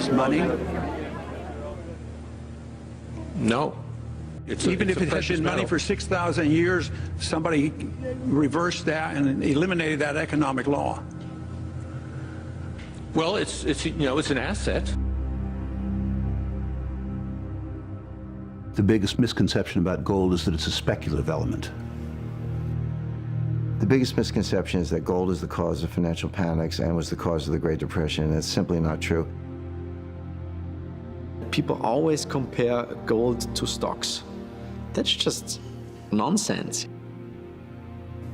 is money? No. Even if it had been money for 6,000 years, somebody reversed that and eliminated that economic law. Well, it's an asset. The biggest misconception about gold is that it's a speculative element. The biggest misconception is that gold is the cause of financial panics and was the cause of the Great Depression, and it's simply not true. People always compare gold to stocks. That's just nonsense.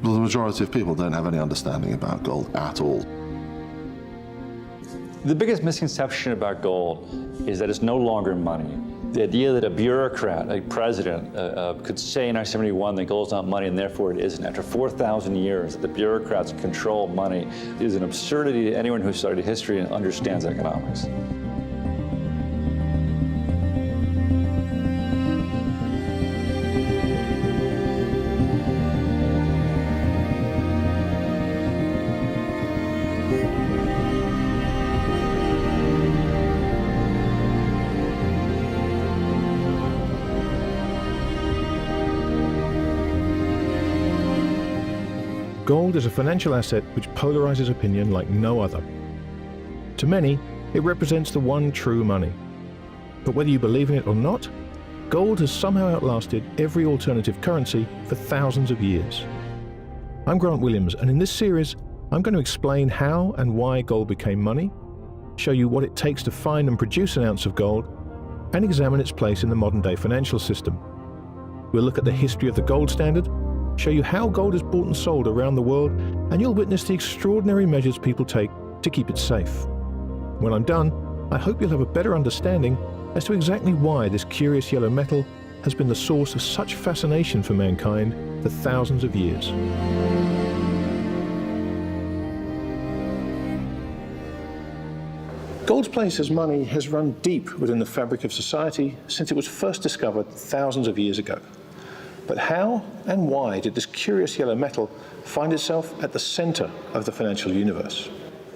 Well, the majority of people don't have any understanding about gold at all. The biggest misconception about gold is that it's no longer money. The idea that a bureaucrat, a president, could say in 1971 that gold's not money and therefore it isn't. After 4,000 years that the bureaucrats control money is an absurdity to anyone who studied history and understands economics. Gold is a financial asset which polarizes opinion like no other. To many, it represents the one true money. But whether you believe in it or not, gold has somehow outlasted every alternative currency for thousands of years. I'm Grant Williams, and in this series, I'm going to explain how and why gold became money, show you what it takes to find and produce an ounce of gold, and examine its place in the modern-day financial system. We'll look at the history of the gold standard, show you how gold is bought and sold around the world, and you'll witness the extraordinary measures people take to keep it safe. When I'm done, I hope you'll have a better understanding as to exactly why this curious yellow metal has been the source of such fascination for mankind for thousands of years. Gold's place as money has run deep within the fabric of society since it was first discovered thousands of years ago. But how and why did this curious yellow metal find itself at the center of the financial universe?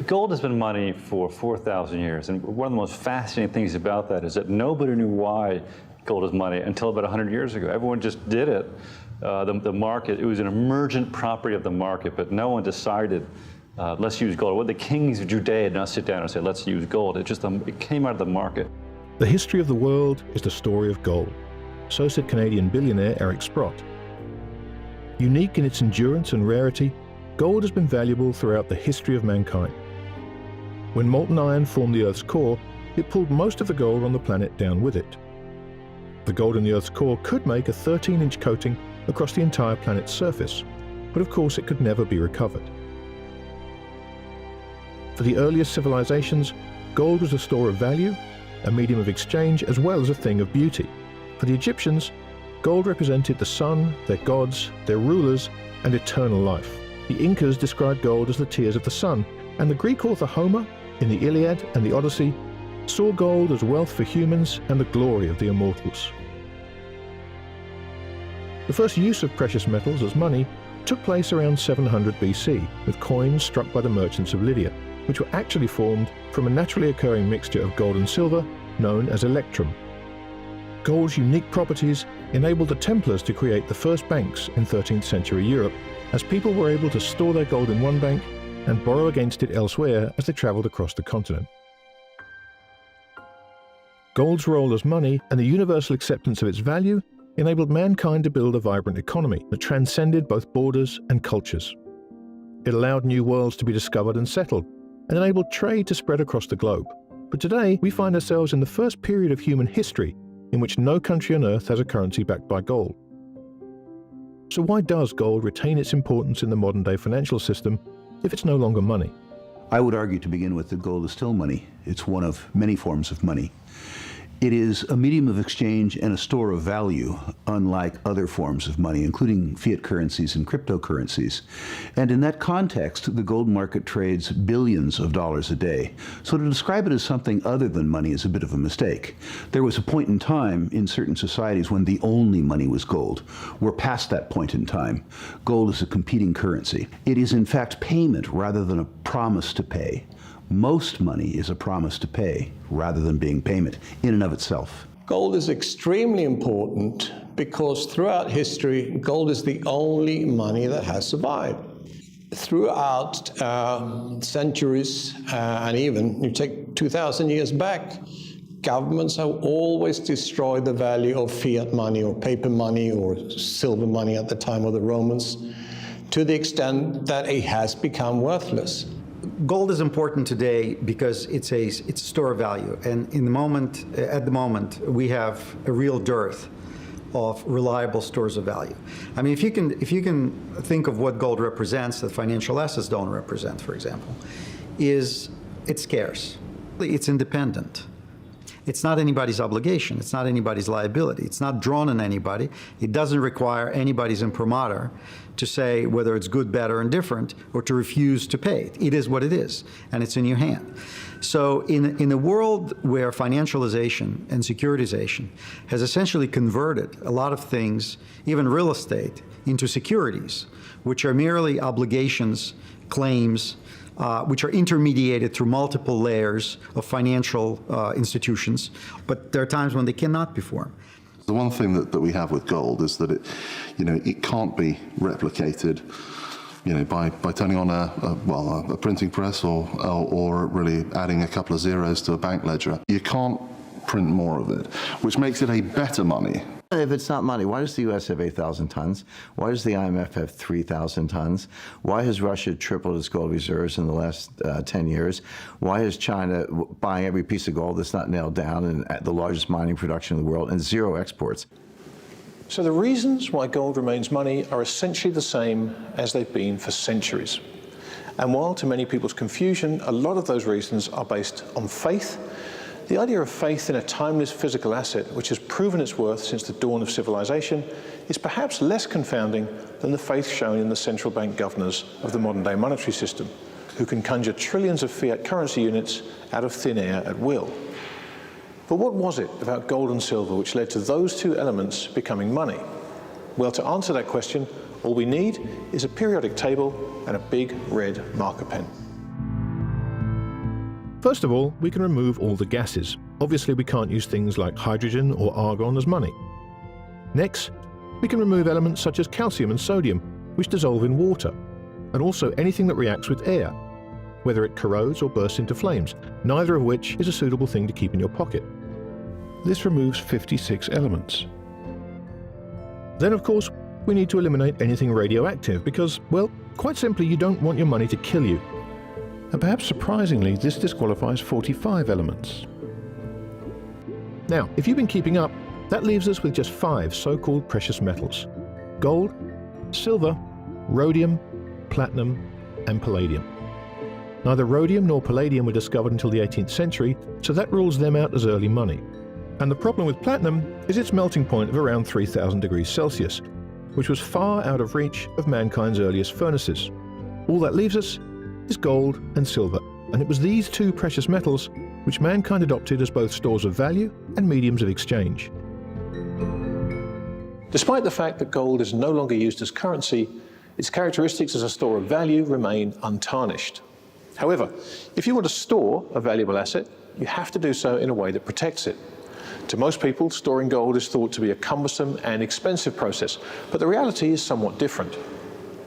Gold has been money for 4,000 years, and one of the most fascinating things about that is that nobody knew why gold is money until about 100 years ago. Everyone just did it. The market, it was an emergent property of the market, but no one decided, let's use gold. Well, the kings of Judea did not sit down and say, let's use gold. It came out of the market. The history of the world is the story of gold. So said Canadian billionaire Eric Sprott. Unique in its endurance and rarity, gold has been valuable throughout the history of mankind. When molten iron formed the Earth's core, it pulled most of the gold on the planet down with it. The gold in the Earth's core could make a 13-inch coating across the entire planet's surface, but of course it could never be recovered. For the earliest civilizations, gold was a store of value, a medium of exchange, as well as a thing of beauty. For the Egyptians, gold represented the sun, their gods, their rulers, and eternal life. The Incas described gold as the tears of the sun, and the Greek author Homer, in the Iliad and the Odyssey, saw gold as wealth for humans and the glory of the immortals. The first use of precious metals as money took place around 700 BC, with coins struck by the merchants of Lydia, which were actually formed from a naturally occurring mixture of gold and silver known as electrum. Gold's unique properties enabled the Templars to create the first banks in 13th century Europe, as people were able to store their gold in one bank and borrow against it elsewhere as they traveled across the continent. Gold's role as money and the universal acceptance of its value enabled mankind to build a vibrant economy that transcended both borders and cultures. It allowed new worlds to be discovered and settled, and enabled trade to spread across the globe. But today, we find ourselves in the first period of human history in which no country on Earth has a currency backed by gold. So why does gold retain its importance in the modern-day financial system if it's no longer money? I would argue to begin with that gold is still money. It's one of many forms of money. It is a medium of exchange and a store of value, unlike other forms of money, including fiat currencies and cryptocurrencies. And in that context, the gold market trades billions of dollars a day. So to describe it as something other than money is a bit of a mistake. There was a point in time in certain societies when the only money was gold. We're past that point in time. Gold is a competing currency. It is in fact payment rather than a promise to pay. Most money is a promise to pay rather than being payment in and of itself. Gold is extremely important because throughout history, gold is the only money that has survived. Throughout centuries, and even you take 2,000 years back, governments have always destroyed the value of fiat money or paper money or silver money at the time of the Romans, to the extent that it has become worthless. Gold is important today because it's a store of value, and at the moment, we have a real dearth of reliable stores of value. I mean, if you can think of what gold represents that financial assets don't represent, for example, it's scarce, it's independent. It's not anybody's obligation. It's not anybody's liability. It's not drawn on anybody. It doesn't require anybody's imprimatur to say whether it's good, bad, or indifferent, or to refuse to pay it. It is what it is, and it's in your hand. So in a world where financialization and securitization has essentially converted a lot of things, even real estate, into securities, which are merely obligations, claims, which are intermediated through multiple layers of financial institutions, but there are times when they cannot be formed. The one thing that we have with gold is that it can't be replicated, by turning on a printing press or really adding a couple of zeros to a bank ledger. You can't print more of it, which makes it a better money. If it's not money, why does the U.S. have 8,000 tons? Why does the IMF have 3,000 tons? Why has Russia tripled its gold reserves in the last 10 years? Why is China buying every piece of gold that's not nailed down and at the largest mining production in the world and zero exports? So the reasons why gold remains money are essentially the same as they've been for centuries. And while to many people's confusion, a lot of those reasons are based on faith, the idea of faith in a timeless physical asset which has proven its worth since the dawn of civilization is perhaps less confounding than the faith shown in the central bank governors of the modern-day monetary system, who can conjure trillions of fiat currency units out of thin air at will. But what was it about gold and silver which led to those two elements becoming money? Well, to answer that question, all we need is a periodic table and a big red marker pen. First of all, we can remove all the gases. Obviously, we can't use things like hydrogen or argon as money. Next, we can remove elements such as calcium and sodium, which dissolve in water, and also anything that reacts with air, whether it corrodes or bursts into flames, neither of which is a suitable thing to keep in your pocket. This removes 56 elements. Then, of course, we need to eliminate anything radioactive because, well, quite simply, you don't want your money to kill you. And perhaps surprisingly, this disqualifies 45 elements. Now, if you've been keeping up, that leaves us with just 5 so-called precious metals: gold, silver, rhodium, platinum, and palladium. Neither rhodium nor palladium were discovered until the 18th century, so that rules them out as early money. And the problem with platinum is its melting point of around 3,000 degrees Celsius, which was far out of reach of mankind's earliest furnaces. All that leaves us is gold and silver, and it was these two precious metals which mankind adopted as both stores of value and mediums of exchange. Despite the fact that gold is no longer used as currency, its characteristics as a store of value remain untarnished. However, if you want to store a valuable asset, you have to do so in a way that protects it. To most people, storing gold is thought to be a cumbersome and expensive process, but the reality is somewhat different.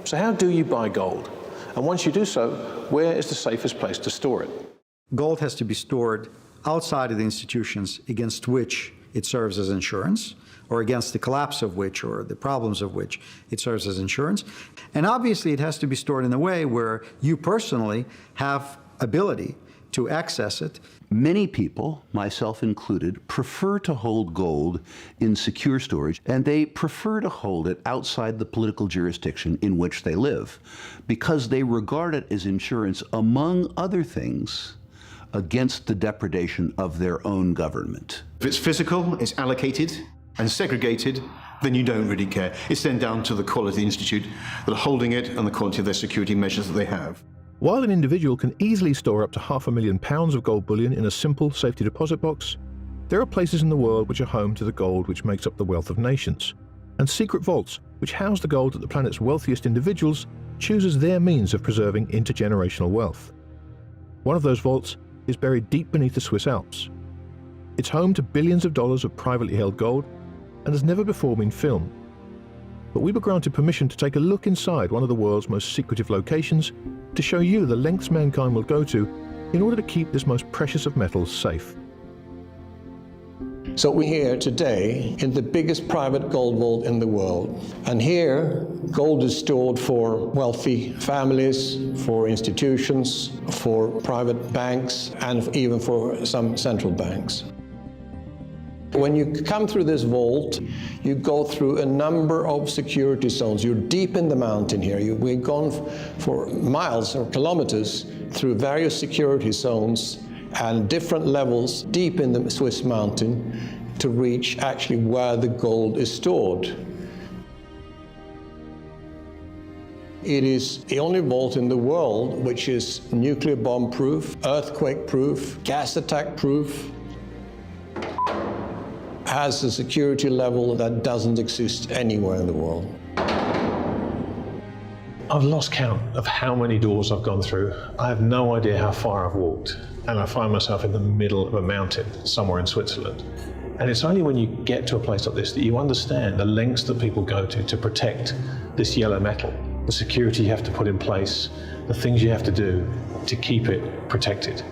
So how do you buy gold? And once you do so, where is the safest place to store it? Gold has to be stored outside of the institutions against which it serves as insurance, or against the collapse of which, or the problems of which, it serves as insurance. And obviously, it has to be stored in a way where you personally have ability to access it. Many people, myself included, prefer to hold gold in secure storage, and they prefer to hold it outside the political jurisdiction in which they live, because they regard it as insurance, among other things, against the depredation of their own government. If it's physical, it's allocated and segregated, then you don't really care. It's then down to the Quality Institute that are holding it and the quality of their security measures that they have. While an individual can easily store up to £500,000 of gold bullion in a simple safety deposit box, there are places in the world which are home to the gold which makes up the wealth of nations, and secret vaults which house the gold that the planet's wealthiest individuals choose as their means of preserving intergenerational wealth. One of those vaults is buried deep beneath the Swiss Alps. It's home to billions of dollars of privately held gold and has never before been filmed. But we were granted permission to take a look inside one of the world's most secretive locations to show you the lengths mankind will go to in order to keep this most precious of metals safe. So we're here today in the biggest private gold vault in the world. And here, gold is stored for wealthy families, for institutions, for private banks, and even for some central banks. When you come through this vault, you go through a number of security zones. You're deep in the mountain here. We've gone for miles or kilometers through various security zones and different levels deep in the Swiss mountain to reach actually where the gold is stored. It is the only vault in the world which is nuclear bomb proof, earthquake proof, gas attack proof, has a security level that doesn't exist anywhere in the world. I've lost count of how many doors I've gone through. I have no idea how far I've walked, and I find myself in the middle of a mountain somewhere in Switzerland. And it's only when you get to a place like this that you understand the lengths that people go to protect this yellow metal, the security you have to put in place, the things you have to do to keep it protected.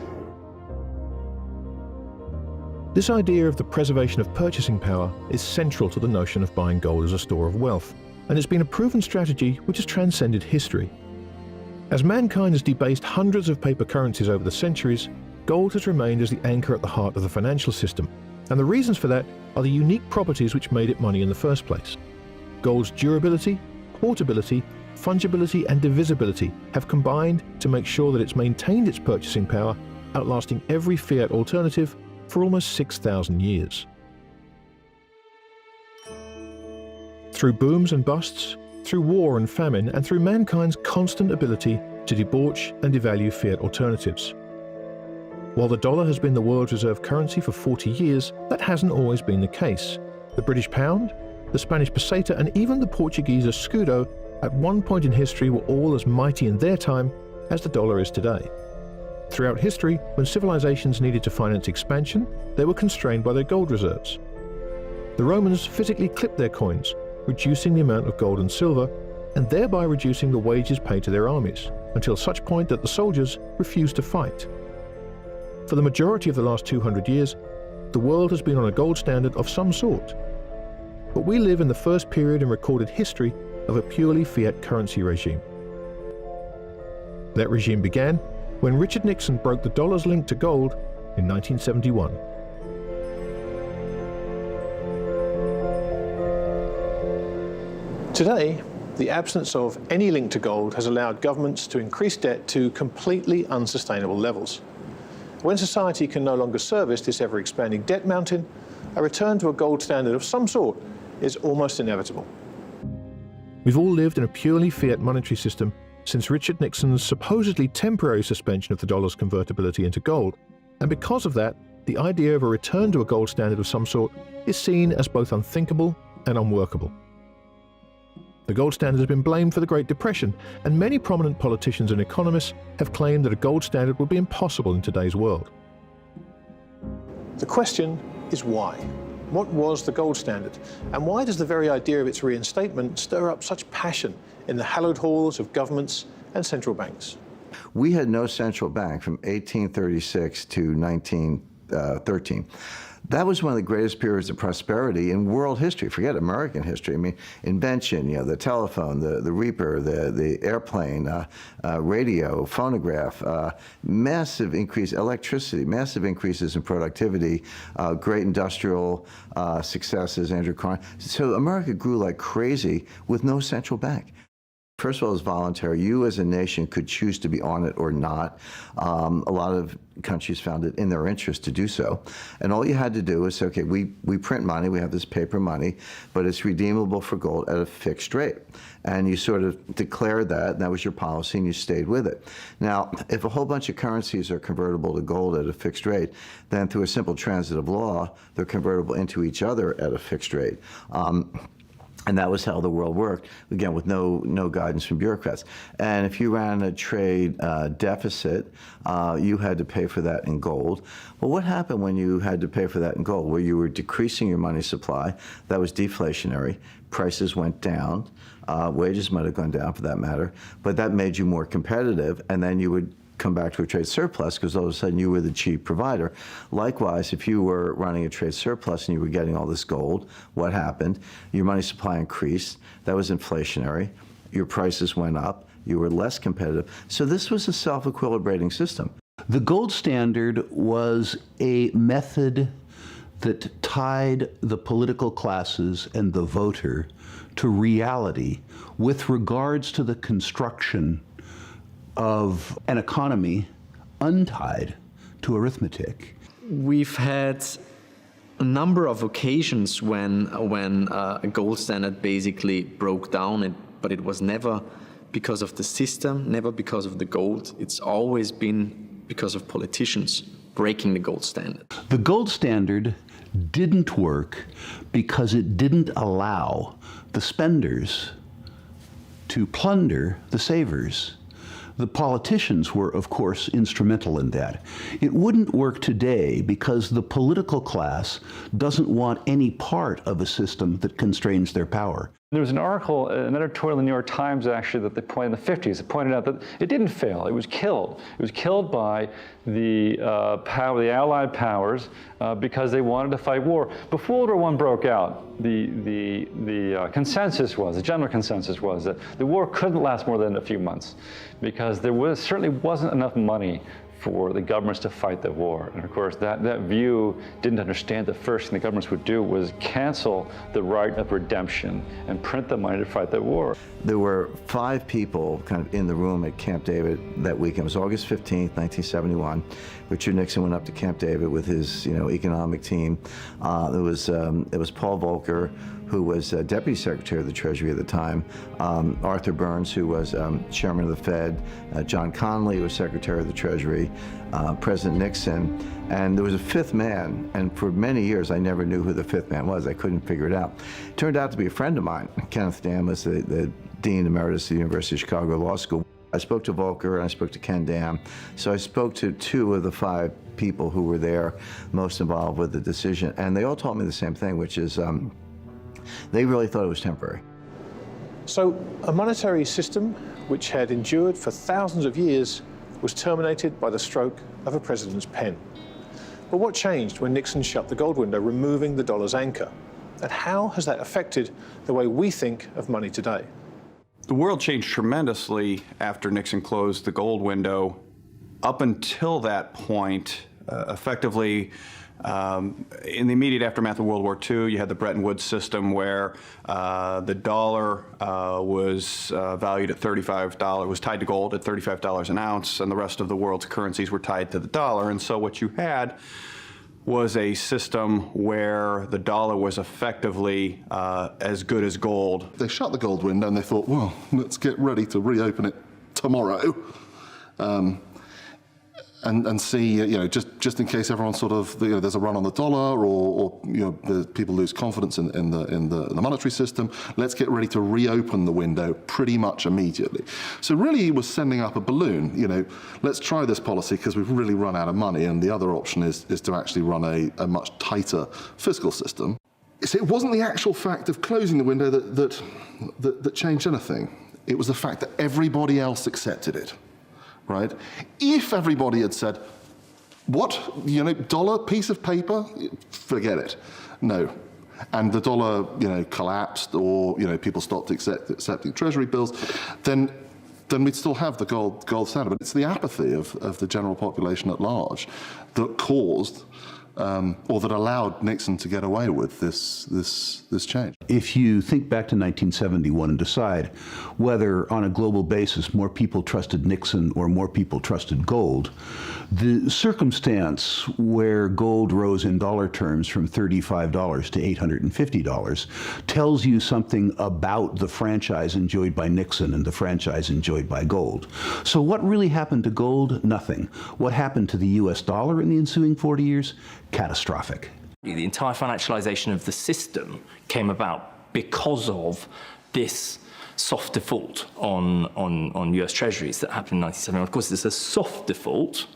This idea of the preservation of purchasing power is central to the notion of buying gold as a store of wealth, and it's been a proven strategy which has transcended history. As mankind has debased hundreds of paper currencies over the centuries, gold has remained as the anchor at the heart of the financial system, and the reasons for that are the unique properties which made it money in the first place. Gold's durability, portability, fungibility and divisibility have combined to make sure that it's maintained its purchasing power, outlasting every fiat alternative for almost 6,000 years. Through booms and busts, through war and famine, and through mankind's constant ability to debauch and devalue fiat alternatives. While the dollar has been the world's reserve currency for 40 years, that hasn't always been the case. The British pound, the Spanish peseta, and even the Portuguese escudo at one point in history were all as mighty in their time as the dollar is today. Throughout history, when civilizations needed to finance expansion, they were constrained by their gold reserves. The Romans physically clipped their coins, reducing the amount of gold and silver, and thereby reducing the wages paid to their armies, until such point that the soldiers refused to fight. For the majority of the last 200 years, the world has been on a gold standard of some sort. But we live in the first period in recorded history of a purely fiat currency regime. That regime began when Richard Nixon broke the dollar's link to gold in 1971. Today, the absence of any link to gold has allowed governments to increase debt to completely unsustainable levels. When society can no longer service this ever-expanding debt mountain, a return to a gold standard of some sort is almost inevitable. We've all lived in a purely fiat monetary system since Richard Nixon's supposedly temporary suspension of the dollar's convertibility into gold, and because of that, the idea of a return to a gold standard of some sort is seen as both unthinkable and unworkable. The gold standard has been blamed for the Great Depression, and many prominent politicians and economists have claimed that a gold standard would be impossible in today's world. The question is why? What was the gold standard? And why does the very idea of its reinstatement stir up such passion in the hallowed halls of governments and central banks? We had no central bank from 1836 to 1913. That was one of the greatest periods of prosperity in world history. Forget American history. I mean, invention, the telephone, the reaper, the airplane, radio, phonograph, massive increase, electricity, massive increases in productivity, great industrial successes, Andrew Carnegie. So America grew like crazy with no central bank. First of all, it's voluntary. You as a nation could choose to be on it or not. A lot of countries found it in their interest to do so. And all you had to do was say, okay, we print money, we have this paper money, but it's redeemable for gold at a fixed rate. And you sort of declared that, and that was your policy, and you stayed with it. Now, if a whole bunch of currencies are convertible to gold at a fixed rate, then through a simple transitive law, they're convertible into each other at a fixed rate. And that was how the world worked, again, with no guidance from bureaucrats. And if you ran a trade deficit, you had to pay for that in gold. Well, what happened when you had to pay for that in gold? Well, you were decreasing your money supply. That was deflationary. Prices went down. Wages might have gone down for that matter. But that made you more competitive, and then you would come back to a trade surplus because all of a sudden you were the cheap provider. Likewise, if you were running a trade surplus and you were getting all this gold, what happened? Your money supply increased. That was inflationary. Your prices went up. You were less competitive. So this was a self-equilibrating system. The gold standard was a method that tied the political classes and the voter to reality with regards to the construction of an economy untied to arithmetic. We've had a number of occasions when a gold standard basically broke down, but it was never because of the system, never because of the gold. It's always been because of politicians breaking the gold standard. The gold standard didn't work because it didn't allow the spenders to plunder the savers. The politicians were, of course, instrumental in that. It wouldn't work today because the political class doesn't want any part of a system that constrains their power. There was an article, an editorial in the New York Times actually that they pointed in the 50s. It pointed out that it didn't fail. It was killed. It was killed by the Allied powers because they wanted to fight war. Before World War I broke out, the consensus was, the general consensus was that the war couldn't last more than a few months because there certainly wasn't enough money for the governments to fight the war. And of course, that view didn't understand the first thing the governments would do was cancel the right of redemption and print the money to fight the war. There were 5 people kind of in the room at Camp David that weekend. It was August 15th, 1971. Richard Nixon went up to Camp David with his economic team. It was Paul Volcker, who was Deputy Secretary of the Treasury at the time, Arthur Burns, who was Chairman of the Fed, John Connally, who was Secretary of the Treasury, President Nixon, and there was a 5th man, and for many years I never knew who the 5th man was. I couldn't figure it out. It turned out to be a friend of mine. Kenneth Dam was the Dean Emeritus of the University of Chicago Law School. I spoke to Volcker and I spoke to Ken Dam. So I spoke to 2 of the 5 people who were there most involved with the decision, and they all told me the same thing, which is they really thought it was temporary. So a monetary system which had endured for thousands of years was terminated by the stroke of a president's pen. But what changed when Nixon shut the gold window, removing the dollar's anchor? And how has that affected the way we think of money today? The world changed tremendously after Nixon closed the gold window. Up until that point, effectively, in the immediate aftermath of World War II, you had the Bretton Woods system where the dollar was valued at $35, was tied to gold at $35 an ounce, and the rest of the world's currencies were tied to the dollar. And so what you had was a system where the dollar was effectively as good as gold. They shut the gold window and they thought, well, let's get ready to reopen it tomorrow. And see, just in case everyone sort of, there's a run on the dollar, or the people lose confidence in the monetary system. Let's get ready to reopen the window pretty much immediately. So really, he was sending up a balloon. Let's try this policy because we've really run out of money, and the other option is to actually run a much tighter fiscal system. So it wasn't the actual fact of closing the window that changed anything. It was the fact that everybody else accepted it. Right? If everybody had said, what, dollar, piece of paper, forget it. No. And the dollar, collapsed, or, people stopped accepting treasury bills, then we'd still have the gold standard. But it's the apathy of the general population at large that caused, or that allowed Nixon to get away with this change. If you think back to 1971 and decide whether on a global basis more people trusted Nixon or more people trusted gold, the circumstance where gold rose in dollar terms from $35 to $850 tells you something about the franchise enjoyed by Nixon and the franchise enjoyed by gold. So what really happened to gold? Nothing. What happened to the US dollar in the ensuing 40 years? Catastrophic. The entire financialization of the system came about because of this soft default on US Treasuries that happened in 1971. Of course, it's a soft default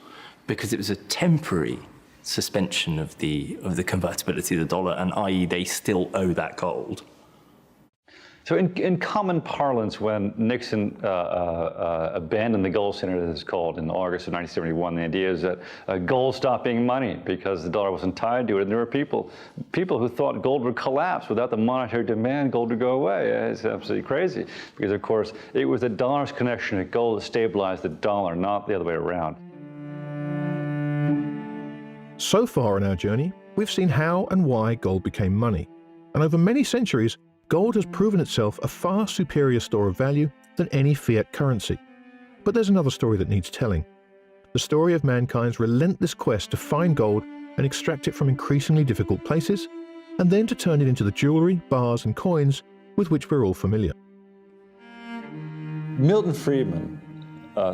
because it was a temporary suspension of the convertibility of the dollar, and i.e. they still owe that gold. So in common parlance, when Nixon abandoned the gold standard, as it's called, in August of 1971, the idea is that gold stopped being money because the dollar wasn't tied to it. And there were people who thought gold would collapse without the monetary demand, gold would go away. It's absolutely crazy because, of course, it was the dollar's connection to gold that stabilized the dollar, not the other way around. So far in our journey, we've seen how and why gold became money. And over many centuries, gold has proven itself a far superior store of value than any fiat currency. But there's another story that needs telling. The story of mankind's relentless quest to find gold and extract it from increasingly difficult places, and then to turn it into the jewelry, bars and coins with which we're all familiar. Milton Friedman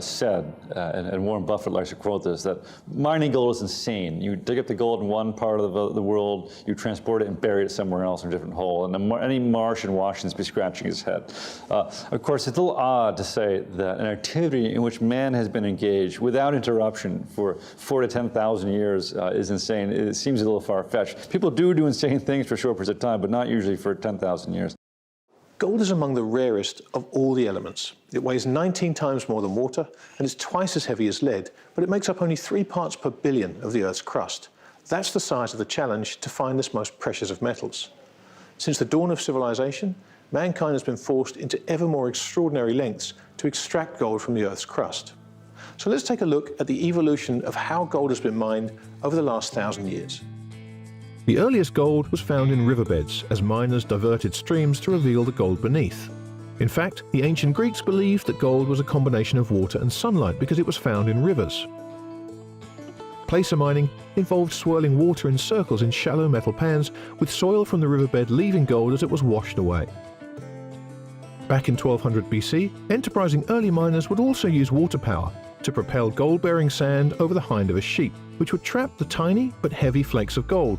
said, and Warren Buffett likes to quote this, that mining gold is insane. You dig up the gold in one part of the world, you transport it and bury it somewhere else in a different hole, and any Martian in Washington's be scratching his head. Of course, it's a little odd to say that an activity in which man has been engaged without interruption for 4,000 to 10,000 years is insane. It seems a little far-fetched. People do insane things for short periods of time, but not usually for 10,000 years. Gold is among the rarest of all the elements. It weighs 19 times more than water, and it's twice as heavy as lead, but it makes up only 3 parts per billion of the Earth's crust. That's the size of the challenge to find this most precious of metals. Since the dawn of civilization, mankind has been forced into ever more extraordinary lengths to extract gold from the Earth's crust. So let's take a look at the evolution of how gold has been mined over the last 1,000 years. The earliest gold was found in riverbeds as miners diverted streams to reveal the gold beneath. In fact, the ancient Greeks believed that gold was a combination of water and sunlight because it was found in rivers. Placer mining involved swirling water in circles in shallow metal pans, with soil from the riverbed leaving gold as it was washed away. Back in 1200 BC, enterprising early miners would also use water power to propel gold-bearing sand over the hind of a sheep, which would trap the tiny but heavy flakes of gold.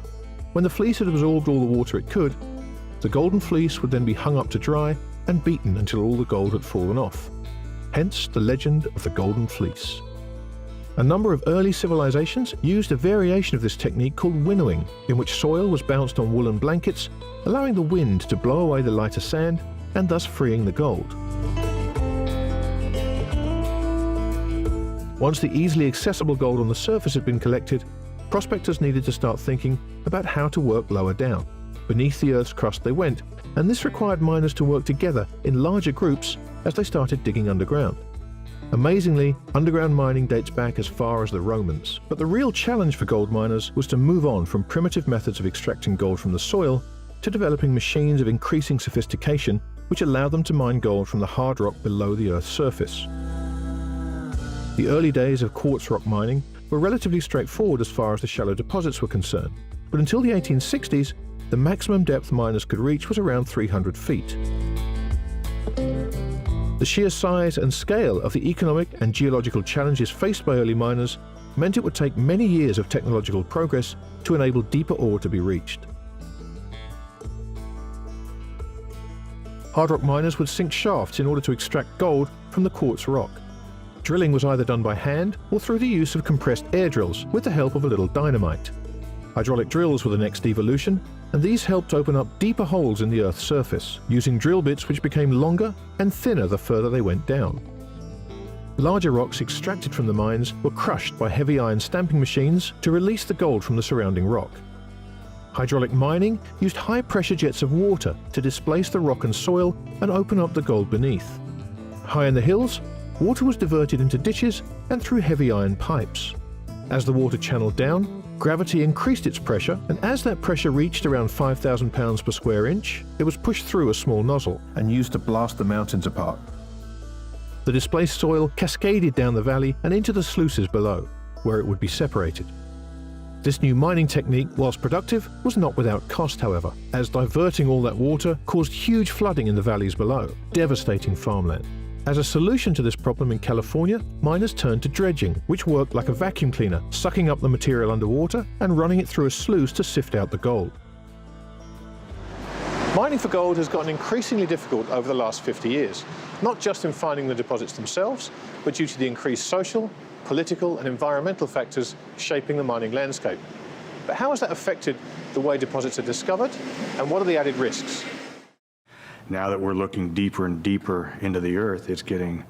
When the fleece had absorbed all the water it could, the golden fleece would then be hung up to dry and beaten until all the gold had fallen off. Hence the legend of the Golden Fleece. A number of early civilizations used a variation of this technique called winnowing, in which soil was bounced on woolen blankets, allowing the wind to blow away the lighter sand and thus freeing the gold. Once the easily accessible gold on the surface had been collected, prospectors needed to start thinking about how to work lower down. Beneath the Earth's crust they went, and this required miners to work together in larger groups as they started digging underground. Amazingly, underground mining dates back as far as the Romans. But the real challenge for gold miners was to move on from primitive methods of extracting gold from the soil to developing machines of increasing sophistication which allowed them to mine gold from the hard rock below the Earth's surface. The early days of quartz rock mining were relatively straightforward as far as the shallow deposits were concerned, but until the 1860s, the maximum depth miners could reach was around 300 feet. The sheer size and scale of the economic and geological challenges faced by early miners meant it would take many years of technological progress to enable deeper ore to be reached. Hard rock miners would sink shafts in order to extract gold from the quartz rock. Drilling was either done by hand or through the use of compressed air drills with the help of a little dynamite. Hydraulic drills were the next evolution, and these helped open up deeper holes in the Earth's surface, using drill bits which became longer and thinner the further they went down. Larger rocks extracted from the mines were crushed by heavy iron stamping machines to release the gold from the surrounding rock. Hydraulic mining used high-pressure jets of water to displace the rock and soil and open up the gold beneath. High in the hills, water was diverted into ditches and through heavy iron pipes. As the water channeled down, gravity increased its pressure, and as that pressure reached around 5,000 pounds per square inch, it was pushed through a small nozzle and used to blast the mountains apart. The displaced soil cascaded down the valley and into the sluices below, where it would be separated. This new mining technique, whilst productive, was not without cost, however, as diverting all that water caused huge flooding in the valleys below, devastating farmland. As a solution to this problem in California, miners turned to dredging, which worked like a vacuum cleaner, sucking up the material underwater and running it through a sluice to sift out the gold. Mining for gold has gotten increasingly difficult over the last 50 years, not just in finding the deposits themselves, but due to the increased social, political and environmental factors shaping the mining landscape. But how has that affected the way deposits are discovered, and what are the added risks? Now that we're looking deeper and deeper into the earth, it's getting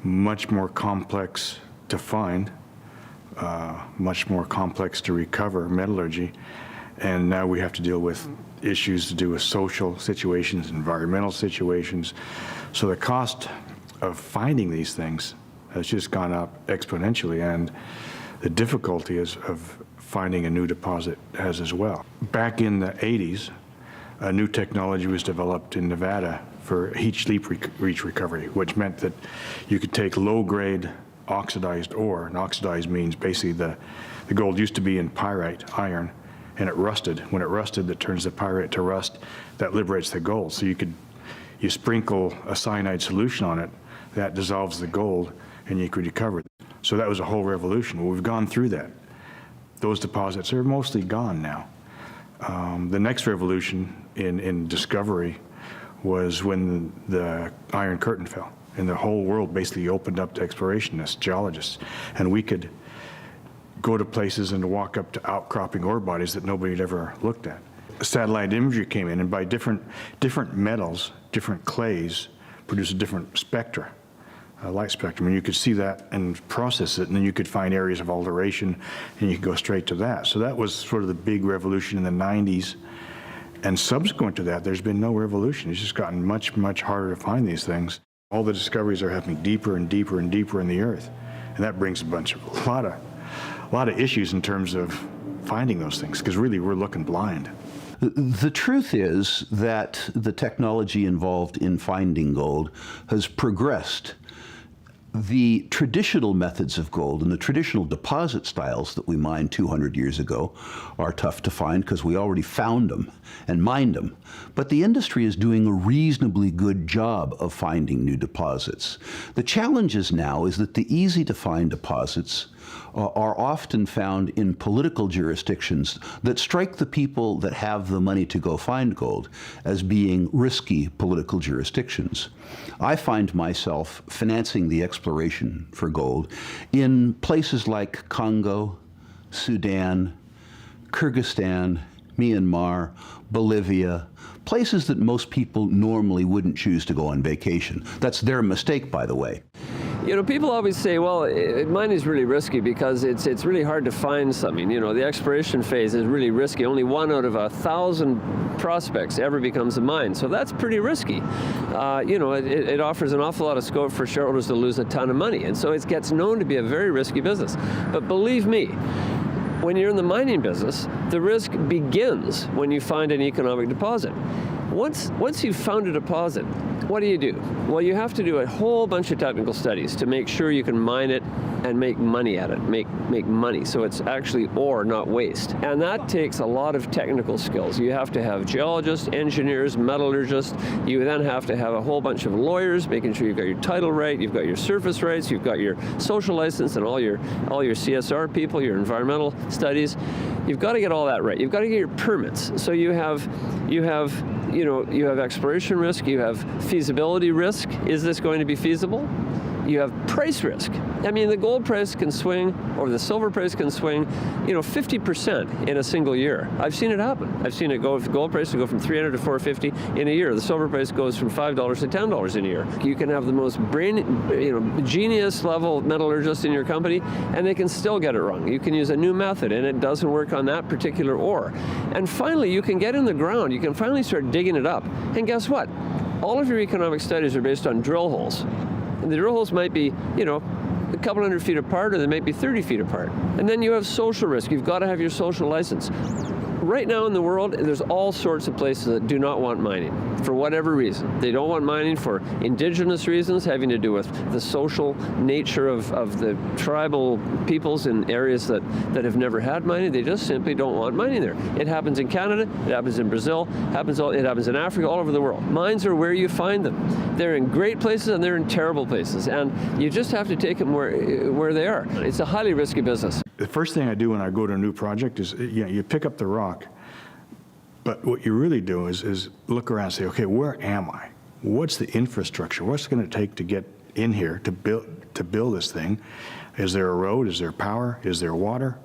much more complex to find, much more complex to recover metallurgy, and now we have to deal with issues to do with social situations, environmental situations. So the cost of finding these things has just gone up exponentially, and the difficulty of finding a new deposit has as well. Back in the 80s, a new technology was developed in Nevada for heat leach recovery, which meant that you could take low-grade oxidized ore, and oxidized means basically the gold used to be in pyrite, iron, and it rusted. When it rusted, that turns the pyrite to rust, that liberates the gold. So you sprinkle a cyanide solution on it, that dissolves the gold, and you could recover it. So that was a whole revolution. Well, we've gone through that. Those deposits are mostly gone now. The next revolution in discovery was when the Iron Curtain fell, and the whole world basically opened up to explorationists, geologists, and we could go to places and walk up to outcropping ore bodies that nobody had ever looked at. Satellite imagery came in, and by different metals, different clays produce a different spectra, light spectrum, and you could see that and process it, and then you could find areas of alteration, and you could go straight to that. So that was sort of the big revolution in the 90s, and subsequent to that, there's been no revolution. It's just gotten much, much harder to find these things. All the discoveries are happening deeper and deeper and deeper in the earth, and that brings a lot of issues in terms of finding those things, because really we're looking blind. The truth is that the technology involved in finding gold has progressed. The traditional methods of gold and the traditional deposit styles that we mined 200 years ago are tough to find because we already found them and mined them. But the industry is doing a reasonably good job of finding new deposits. The challenge now is that the easy to find deposits are often found in political jurisdictions that strike the people that have the money to go find gold as being risky political jurisdictions. I find myself financing the exploration for gold in places like Congo, Sudan, Kyrgyzstan, Myanmar, Bolivia, places that most people normally wouldn't choose to go on vacation. That's their mistake, by the way. You know, people always say, well, mining is really risky because it's really hard to find something. You know, the exploration phase is really risky. Only 1 out of 1,000 prospects ever becomes a mine. So that's pretty risky. You know, it offers an awful lot of scope for shareholders to lose a ton of money. And so it gets known to be a very risky business. But believe me, when you're in the mining business, the risk begins when you find an economic deposit. Once you've found a deposit, what do? Well, you have to do a whole bunch of technical studies to make sure you can mine it and make money at it, make money. So it's actually ore, not waste. And that takes a lot of technical skills. You have to have geologists, engineers, metallurgists. You then have to have a whole bunch of lawyers, making sure you've got your title right, you've got your surface rights, you've got your social license and all your CSR people, your environmental studies. You've got to get all that right. You've got to get your permits. So you have exploration risk, you have feasibility risk. Is this going to be feasible? You have price risk. I mean, the gold price can swing, or the silver price can swing, 50% in a single year. I've seen it happen. I've seen it go, the gold price will go from $300 to $450 in a year. The silver price goes from $5 to $10 in a year. You can have the most genius level metallurgist in your company, and they can still get it wrong. You can use a new method, and it doesn't work on that particular ore. And finally, you can get in the ground. You can finally start digging it up. And guess what? All of your economic studies are based on drill holes. And the drill holes might be, a couple hundred feet apart, or they might be 30 feet apart. And then you have social risk. You've got to have your social license. Right now in the world, there's all sorts of places that do not want mining for whatever reason. They don't want mining for indigenous reasons, having to do with the social nature of the tribal peoples in areas that have never had mining. They just simply don't want mining there. It happens in Canada, it happens in Brazil, it happens in Africa, all over the world. Mines are where you find them. They're in great places and they're in terrible places, and you just have to take them where they are. It's a highly risky business. The first thing I do when I go to a new project is, you pick up the rock, But what you really do is look around and say, okay, where am I? What's the infrastructure? What's it going to take to get in here to build this thing? Is there a road? Is there power? Is there water?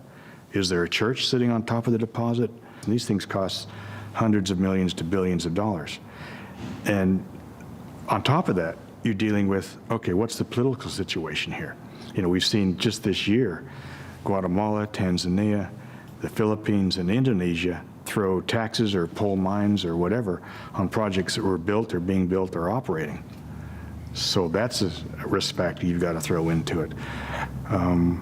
Is there a church sitting on top of the deposit? And these things cost hundreds of millions to billions of dollars. And on top of that, you're dealing with, okay, what's the political situation here? You know, we've seen just this year, Guatemala, Tanzania, the Philippines, and Indonesia throw taxes or pull mines or whatever on projects that were built or being built or operating. So that's a risk factor you've got to throw into it. And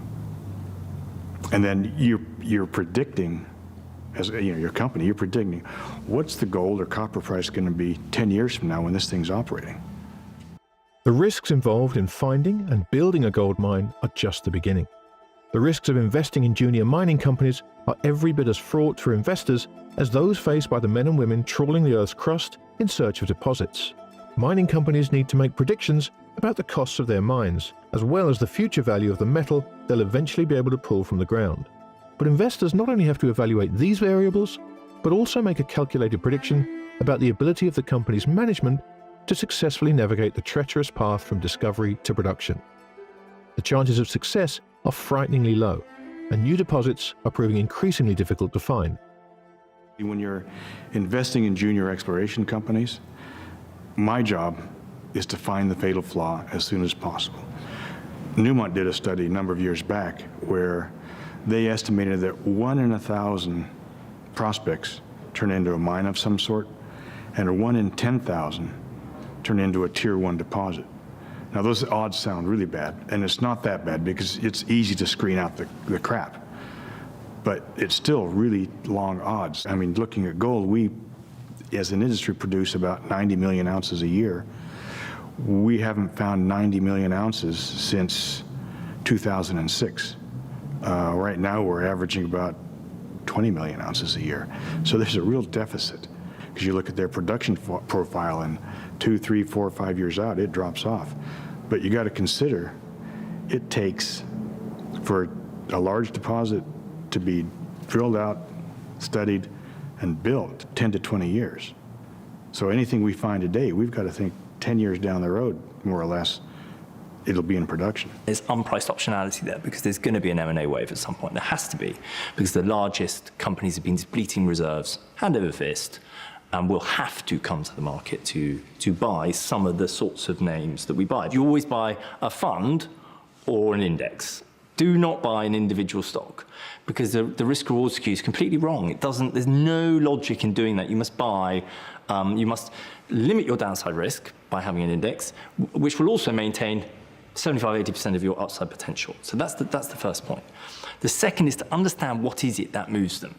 then you're predicting, as you know, your company, you're predicting what's the gold or copper price going to be 10 years from now when this thing's operating. The risks involved in finding and building a gold mine are just the beginning. The risks of investing in junior mining companies are every bit as fraught for investors as those faced by the men and women trawling the Earth's crust in search of deposits. Mining companies need to make predictions about the costs of their mines, as well as the future value of the metal they'll eventually be able to pull from the ground. But investors not only have to evaluate these variables, but also make a calculated prediction about the ability of the company's management to successfully navigate the treacherous path from discovery to production. The chances of success are frighteningly low, and new deposits are proving increasingly difficult to find. When you're investing in junior exploration companies, my job is to find the fatal flaw as soon as possible. Newmont did a study a number of years back where they estimated that 1 in 1,000 prospects turn into a mine of some sort, and 1 in 10,000 turn into a tier 1 deposit. Now those odds sound really bad, and it's not that bad because it's easy to screen out the crap. But it's still really long odds. I mean, looking at gold, we, as an industry, produce about 90 million ounces a year. We haven't found 90 million ounces since 2006. Right now, we're averaging about 20 million ounces a year. So there's a real deficit. Because you look at their production profile and 2, 3, 4, 5 years out, it drops off. But you got to consider, it takes for a large deposit to be drilled out, studied, and built 10 to 20 years. So anything we find today, we've got to think 10 years down the road, more or less, it'll be in production. There's unpriced optionality there because there's going to be an M&A wave at some point. There has to be, because the largest companies have been depleting reserves hand over fist, and will have to come to the market to buy some of the sorts of names that we buy. You always buy a fund or an index. Do not buy an individual stock, because the risk-reward skew is completely wrong. There's no logic in doing that. You must buy, you must limit your downside risk by having an index, which will also maintain 75–80% of your upside potential. So that's the first point. The second is to understand what is it that moves them.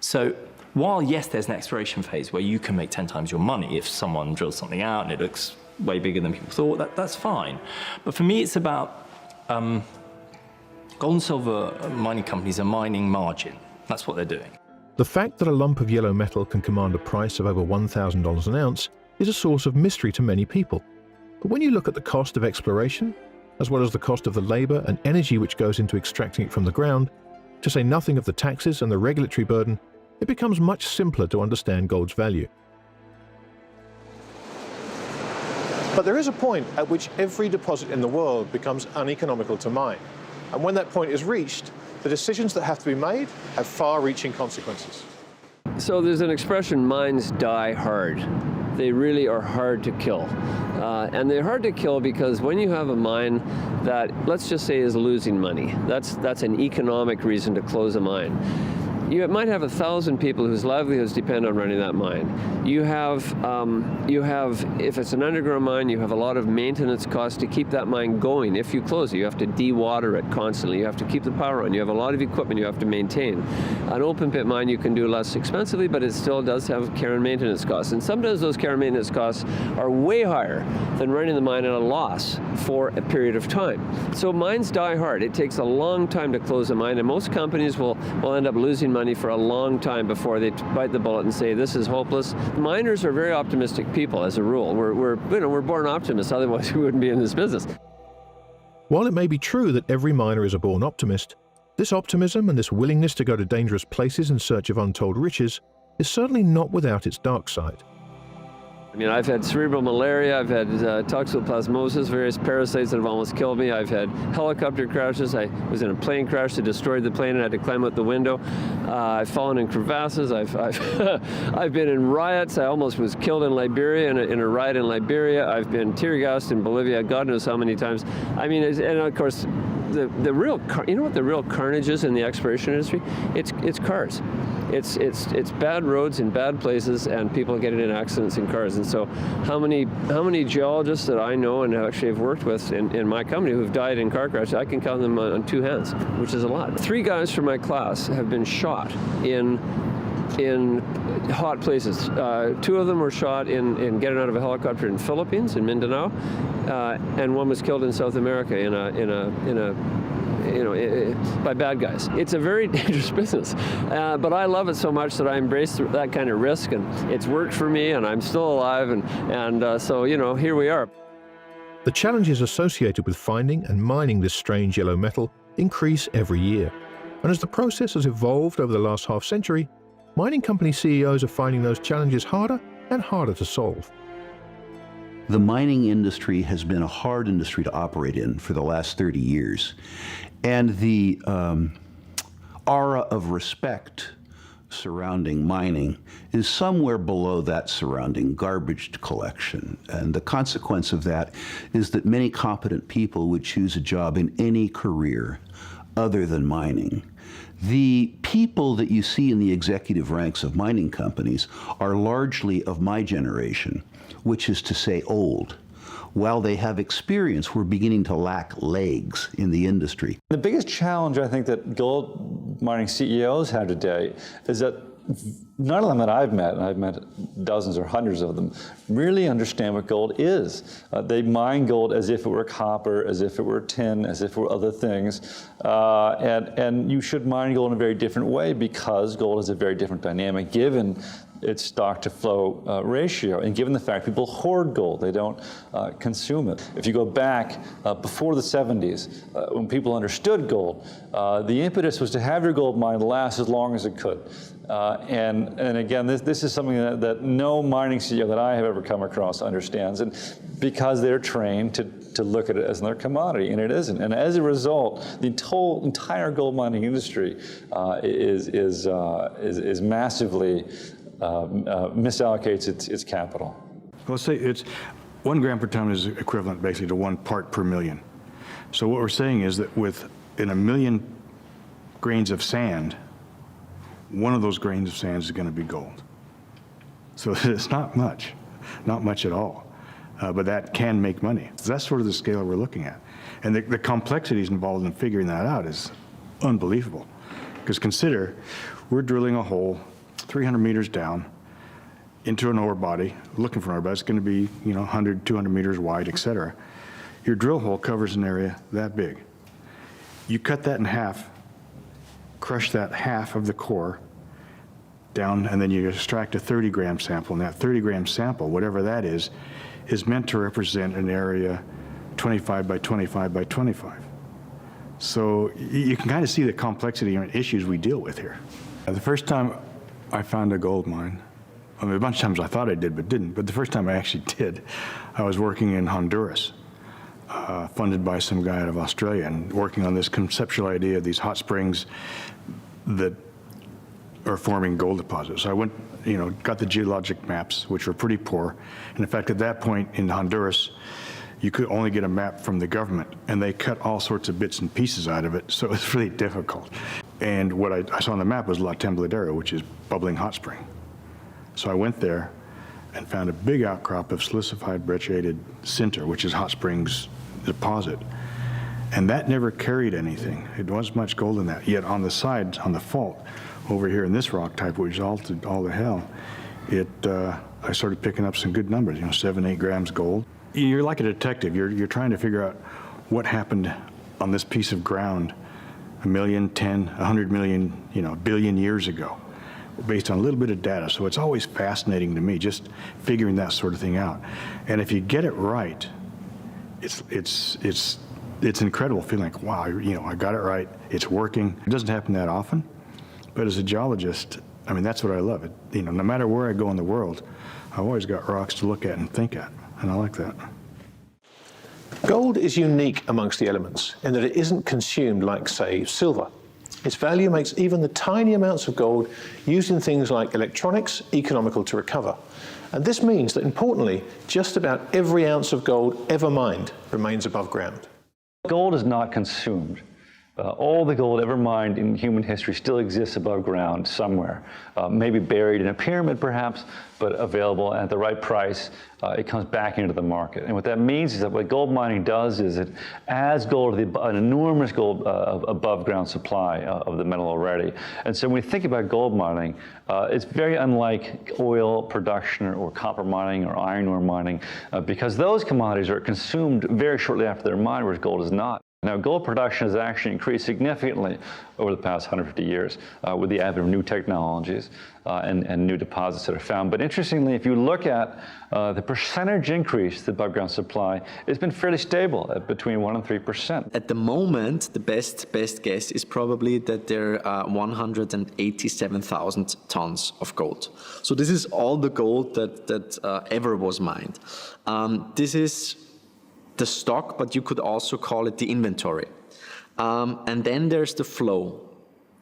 So while, yes, there's an exploration phase where you can make 10 times your money if someone drills something out and it looks way bigger than people thought, that's fine. But for me, it's about gold and silver mining companies are mining margin. That's what they're doing. The fact that a lump of yellow metal can command a price of over $1,000 an ounce is a source of mystery to many people. But when you look at the cost of exploration, as well as the cost of the labor and energy which goes into extracting it from the ground, to say nothing of the taxes and the regulatory burden, it becomes much simpler to understand gold's value. But there is a point at which every deposit in the world becomes uneconomical to mine. And when that point is reached, the decisions that have to be made have far-reaching consequences. So there's an expression, mines die hard. They really are hard to kill. And they're hard to kill because when you have a mine that, let's just say, is losing money, that's an economic reason to close a mine. You might have 1,000 people whose livelihoods depend on running that mine. You have, if it's an underground mine, you have a lot of maintenance costs to keep that mine going. If you close it, you have to de-water it constantly. You have to keep the power on. You have a lot of equipment you have to maintain. An open pit mine you can do less expensively, but it still does have care and maintenance costs. And sometimes those care and maintenance costs are way higher than running the mine at a loss for a period of time. So mines die hard. It takes a long time to close a mine, and most companies will end up losing money for a long time before they bite the bullet and say this is hopeless. Miners are very optimistic people as a rule. We're born optimists, otherwise we wouldn't be in this business. While it may be true that every miner is a born optimist, this optimism and this willingness to go to dangerous places in search of untold riches is certainly not without its dark side. I mean, I've had cerebral malaria, I've had toxoplasmosis, various parasites that have almost killed me. I've had helicopter crashes. I was in a plane crash that destroyed the plane and I had to climb out the window. I've fallen in crevasses. I've I've been in riots. I almost was killed in Liberia in a riot in Liberia. I've been tear gassed in Bolivia, God knows how many times. I mean, and of course, the real, you know what the real carnage is in the exploration industry? It's cars. It's bad roads in bad places and people getting in accidents in cars. And so how many geologists that I know and actually have worked with in my company who've died in car crashes, I can count them on two hands, which is a lot. 3 guys from my class have been shot in hot places. 2 of them were shot in getting out of a helicopter in Philippines, in Mindanao, and 1 was killed in South America by bad guys. It's a very dangerous business, but I love it so much that I embrace that kind of risk, and it's worked for me, and I'm still alive, and so, you know, here we are. The challenges associated with finding and mining this strange yellow metal increase every year, and as the process has evolved over the last half-century, mining company CEOs are finding those challenges harder and harder to solve. The mining industry has been a hard industry to operate in for the last 30 years. And the aura of respect surrounding mining is somewhere below that surrounding garbage collection. And the consequence of that is that many competent people would choose a job in any career other than mining. The people that you see in the executive ranks of mining companies are largely of my generation, which is to say old. While they have experience, we're beginning to lack legs in the industry. The biggest challenge I think that gold mining CEOs have today is that none of them that I've met, and I've met dozens or hundreds of them, really understand what gold is. They mine gold as if it were copper, as if it were tin, as if it were other things. And you should mine gold in a very different way because gold has a very different dynamic given its stock to flow ratio, and given the fact people hoard gold, they don't consume it. If you go back before the 70s, when people understood gold, the impetus was to have your gold mine last as long as it could. And again, this is something that no mining CEO that I have ever come across understands, and because they're trained to look at it as their commodity, and it isn't. And as a result, the entire gold mining industry is massively misallocates its capital. Let's say it's 1 gram per ton is equivalent basically to 1 part per million. So what we're saying is that in 1 million grains of sand, 1 of those grains of sand is going to be gold. So it's not much at all, but that can make money. So that's sort of the scale we're looking at. And the complexities involved in figuring that out is unbelievable. Because consider, we're drilling a hole 300 meters down into an ore body, looking for an ore body. It's going to be 100, 200 meters wide, et cetera. Your drill hole covers an area that big. You cut that in half, crush that half of the core down, and then you extract a 30-gram sample. And that 30-gram sample, whatever that is meant to represent an area 25 by 25 by 25. So you can kind of see the complexity and issues we deal with here. The first time I found a gold mine, I mean, a bunch of times I thought I did but didn't, but the first time I actually did, I was working in Honduras, funded by some guy out of Australia, and working on this conceptual idea of these hot springs that are forming gold deposits. So I went, got the geologic maps, which were pretty poor. And in fact, at that point in Honduras, you could only get a map from the government, and they cut all sorts of bits and pieces out of it, so it was really difficult. And what I saw on the map was La Tembladera, which is bubbling hot spring. So I went there and found a big outcrop of silicified brecciated sinter, which is hot springs deposit. And that never carried anything. It wasn't much gold in that. Yet on the sides, on the fault, over here in this rock type, which is all the hell, I started picking up some good numbers, 7, 8 grams gold. You're like a detective. You're trying to figure out what happened on this piece of ground 1 million, 10, 100 million, billion years ago, based on a little bit of data. So it's always fascinating to me, just figuring that sort of thing out. And if you get it right, it's an incredible feeling. Like, wow, I got it right. It's working. It doesn't happen that often, but as a geologist, I mean, that's what I love. No matter where I go in the world, I've always got rocks to look at and think at, and I like that. Gold is unique amongst the elements in that it isn't consumed like, say, silver. Its value makes even the tiny amounts of gold used in things like electronics economical to recover. And this means that, importantly, just about every ounce of gold ever mined remains above ground. Gold is not consumed. All the gold ever mined in human history still exists above ground somewhere, maybe buried in a pyramid perhaps, but available at the right price. It comes back into the market. And what that means is that what gold mining does is it adds gold to an enormous gold above ground supply of the metal already. And so when we think about gold mining, it's very unlike oil production or copper mining or iron ore mining, because those commodities are consumed very shortly after they're mined, whereas gold is not. Now, gold production has actually increased significantly over the past 150 years with the advent of new technologies and new deposits that are found. But interestingly, if you look at the percentage increase to the above ground supply, it's been fairly stable at between 1% and 3%. At the moment, the best guess is probably that there are 187,000 tons of gold. So this is all the gold that ever was mined. This is the stock, but you could also call it the inventory. And then there's the flow.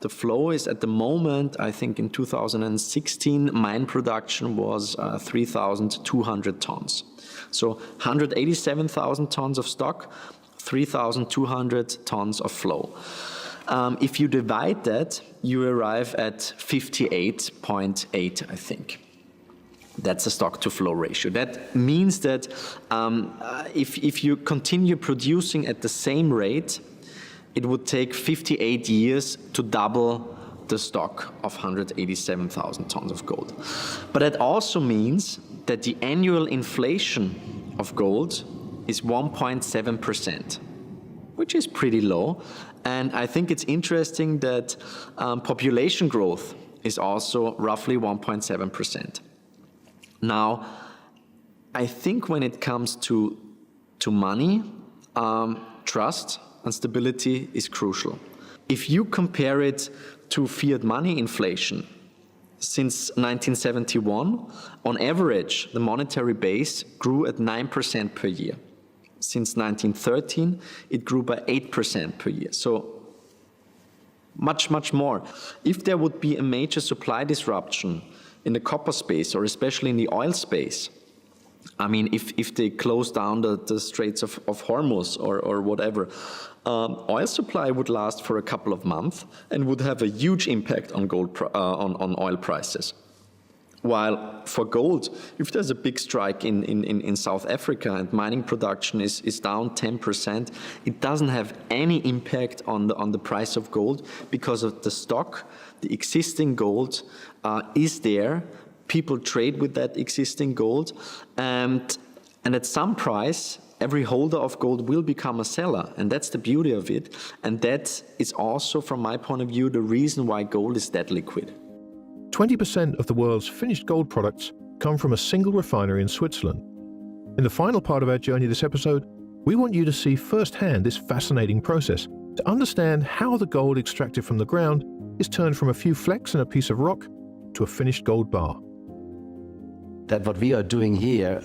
The flow is at the moment, I think in 2016, mine production was 3,200 tons. So 187,000 tons of stock, 3,200 tons of flow. If you divide that, you arrive at 58.8, I think. That's a stock-to-flow ratio. That means that if you continue producing at the same rate, it would take 58 years to double the stock of 187,000 tons of gold. But that also means that the annual inflation of gold is 1.7%, which is pretty low. And I think it's interesting that population growth is also roughly 1.7%. Now, I think when it comes to money, trust and stability is crucial. If you compare it to fiat money inflation, since 1971, on average, the monetary base grew at 9% per year. Since 1913, it grew by 8% per year. So much, much more. If there would be a major supply disruption in the copper space, or especially in the oil space, I mean, if they close down the Straits of Hormuz or whatever, oil supply would last for a couple of months and would have a huge impact on on oil prices. While for gold, if there's a big strike in South Africa and mining production is down 10%, it doesn't have any impact on the price of gold, because of the stock, the existing gold is there. People trade with that existing gold, and at some price, every holder of gold will become a seller, and that's the beauty of it. And that is also, from my point of view, the reason why gold is that liquid. 20% of the world's finished gold products come from a single refinery in Switzerland. In the final part of our journey this episode, we want you to see firsthand this fascinating process, to understand how the gold extracted from the ground is turned from a few flecks in a piece of rock to a finished gold bar. That what we are doing here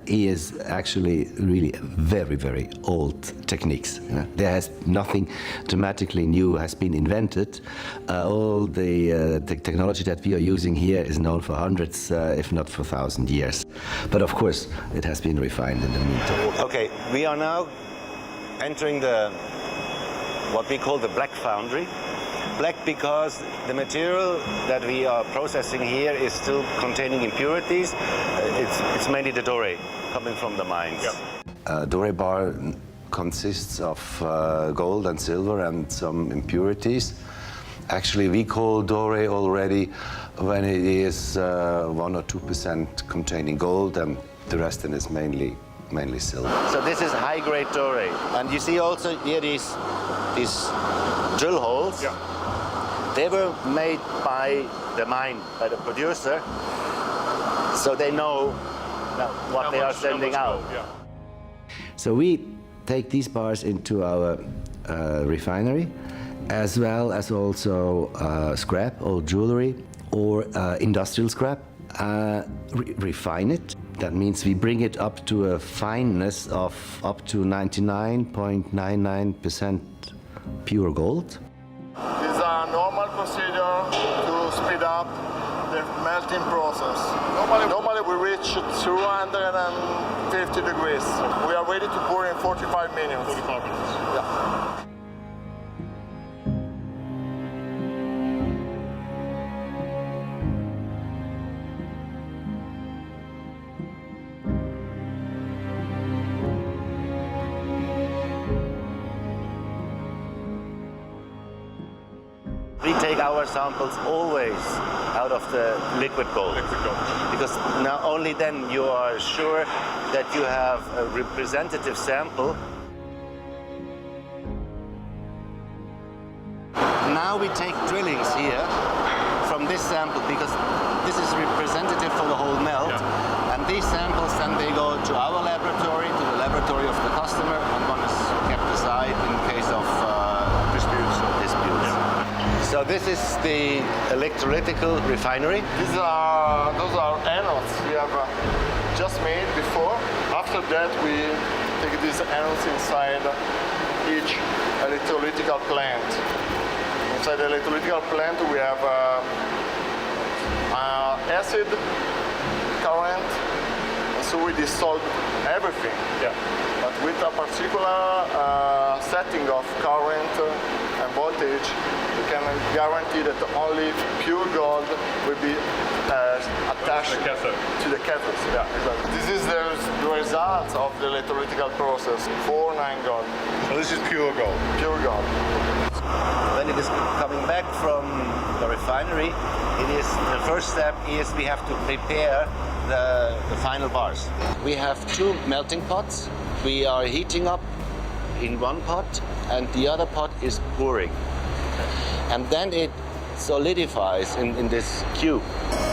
is actually really very, very old techniques. There has nothing dramatically new has been invented. All the technology that we are using here is known for hundreds, if not for 1,000 years. But of course, it has been refined in the meantime. Okay, we are now entering what we call the black foundry. Black because the material that we are processing here is still containing impurities. It's mainly the doré coming from the mines. Doré bar consists of gold and silver and some impurities. Actually, we call doré already when it is 1 or 2% containing gold, and the rest is mainly silver. So this is high-grade doré, and you see also here these drill holes. Yeah. They were made by the mine, by the producer, so they know what they are sending out. Yeah. So we take these bars into our refinery, as well as also scrap, old jewelry, or industrial scrap, refine it. That means we bring it up to a fineness of up to 99.99% pure gold. This is a normal procedure to speed up the melting process. Normally we reach 250 degrees. We are ready to pour in 45 minutes. 45 minutes. Yeah. We take our samples always out of the liquid gold. Because now only then you are sure that you have a representative sample. Now we take drillings here from this sample because this is representative for the whole melt. Yeah. And these samples then they go to our laboratory, to the laboratory of the customer, and one is kept aside in case of disputes. Yeah. So this is the electrolytical refinery. Those are anodes we have just made before. After that, we take these anodes inside each electrolytical plant. Inside the electrolytical plant, we have acid, current, and so we dissolve everything. Yeah. But with a particular setting of current and voltage, we can guarantee that only pure gold will be attached to the cathode. Yeah, exactly. This is the result of the electrolytical process for 9 gold. So this is pure gold. Pure gold. When it is coming back from the refinery, the first step is we have to prepare the final bars. We have 2 melting pots. We are heating up in one pot, and the other pot is pouring. And then it solidifies in this cube.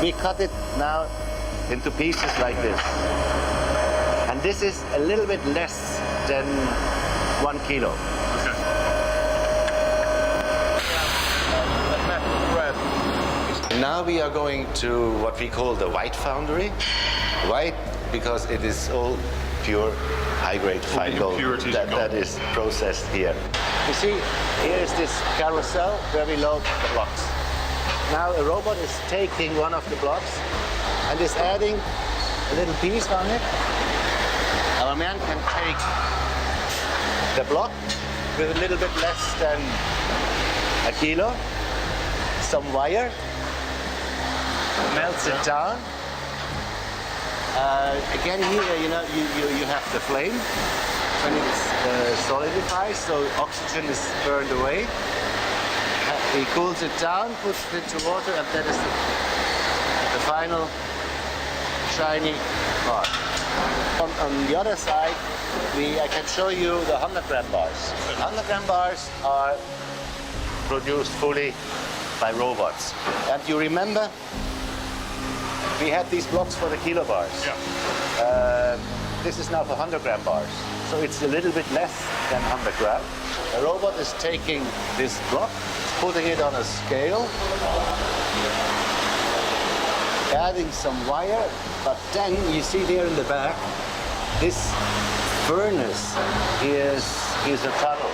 We cut it now into pieces like this. And this is a little bit less than 1 kilo. Now we are going to what we call the white foundry. White because it is all pure high-grade fine gold that is processed here. You see, here is this carousel where we load the blocks. Now a robot is taking one of the blocks and is adding a little piece on it. Our man can take the block with a little bit less than a kilo, some wire, melts it down. Again here, you have the flame when it solidifies, so oxygen is burned away. He cools it down, puts it into water, and that is the final shiny bar. On the other side, I can show you the 100-gram bars. 100-gram bars are produced fully by robots. And you remember, we had these blocks for the kilo bars. Yeah. This is now for 100-gram bars. So it's a little bit less than 100 gram. The robot is taking this block, putting it on a scale, adding some wire, but then you see there in the back, this furnace is a tunnel.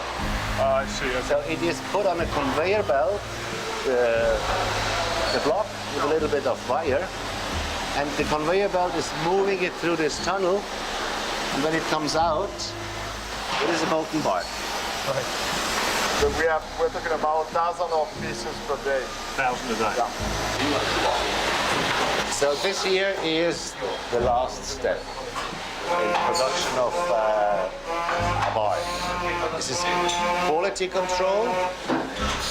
I see. Okay. So it is put on a conveyor belt, the block with a little bit of wire, and the conveyor belt is moving it through this tunnel, and when it comes out, it is a molten bar. Right. So we're talking about thousands of pieces per day. 1,000 a day. Yeah. So this here is the last step in production of a bar. This is quality control.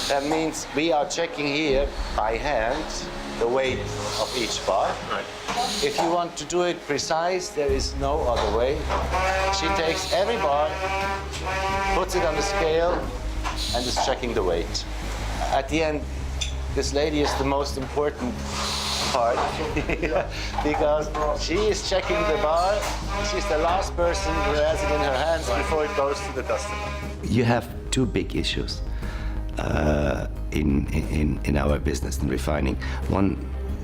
That means we are checking here by hand the weight of each bar. Right. If you want to do it precise, there is no other way. She takes every bar, puts it on the scale, and is checking the weight. At the end, this lady is the most important part because she is checking the bar. She's the last person who has it in her hands before it goes to the customer. You have two big issues. in our business in refining. One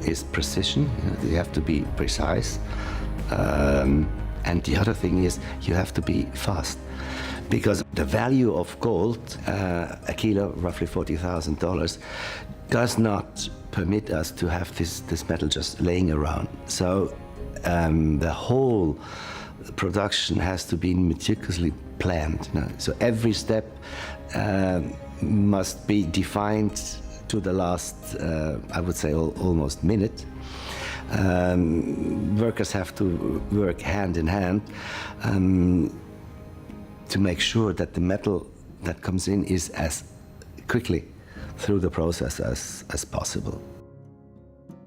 is precision. You have to be precise. And the other thing is you have to be fast. Because the value of gold, a kilo, roughly $40,000, does not permit us to have this metal just laying around. So the whole production has to be meticulously planned. So every step must be defined to the last, I would say, almost minute. Workers have to work hand in hand to make sure that the metal that comes in is as quickly through the process as possible.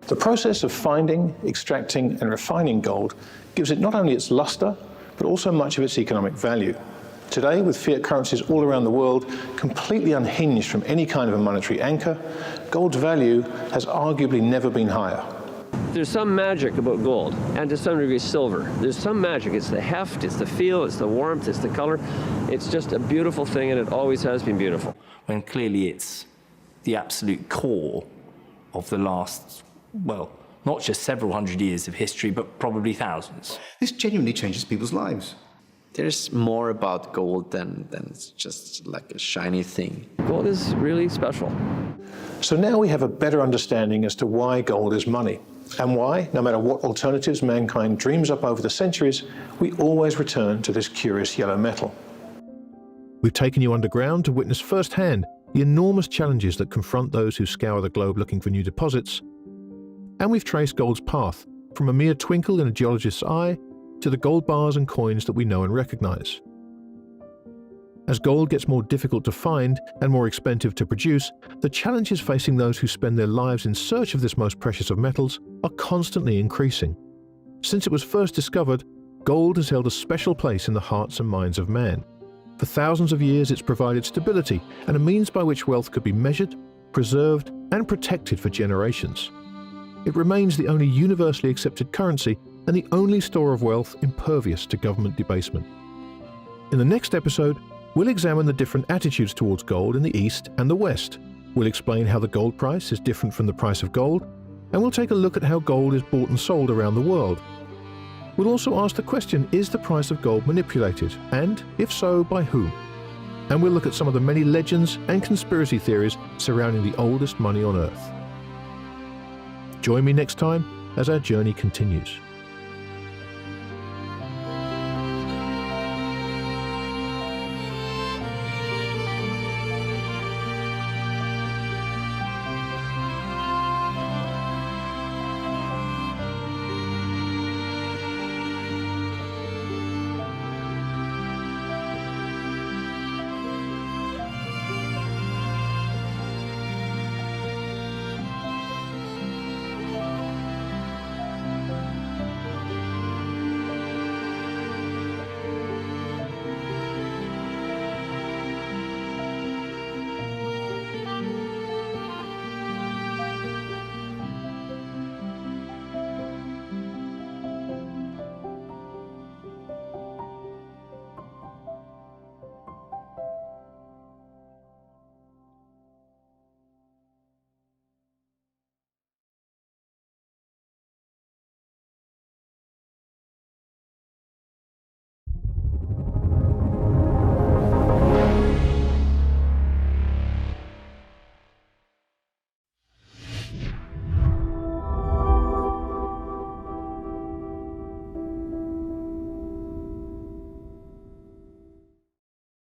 The process of finding, extracting and refining gold gives it not only its luster, but also much of its economic value. Today, with fiat currencies all around the world completely unhinged from any kind of a monetary anchor, gold's value has arguably never been higher. There's some magic about gold, and to some degree silver. There's some magic. It's the heft, it's the feel, it's the warmth, it's the color. It's just a beautiful thing, and it always has been beautiful. When clearly it's the absolute core of the last, well, not just several hundred years of history, but probably thousands. This genuinely changes people's lives. There's more about gold than it's just like a shiny thing. Gold is really special. So now we have a better understanding as to why gold is money, and why, no matter what alternatives mankind dreams up over the centuries, we always return to this curious yellow metal. We've taken you underground to witness firsthand the enormous challenges that confront those who scour the globe looking for new deposits. And we've traced gold's path from a mere twinkle in a geologist's eye to the gold bars and coins that we know and recognize. As gold gets more difficult to find and more expensive to produce, the challenges facing those who spend their lives in search of this most precious of metals are constantly increasing. Since it was first discovered, gold has held a special place in the hearts and minds of man. For thousands of years, it's provided stability and a means by which wealth could be measured, preserved, and protected for generations. It remains the only universally accepted currency and the only store of wealth impervious to government debasement. In the next episode, we'll examine the different attitudes towards gold in the East and the West. We'll explain how the gold price is different from the price of gold, and we'll take a look at how gold is bought and sold around the world. We'll also ask the question, is the price of gold manipulated, and if so, by whom? And we'll look at some of the many legends and conspiracy theories surrounding the oldest money on Earth. Join me next time as our journey continues.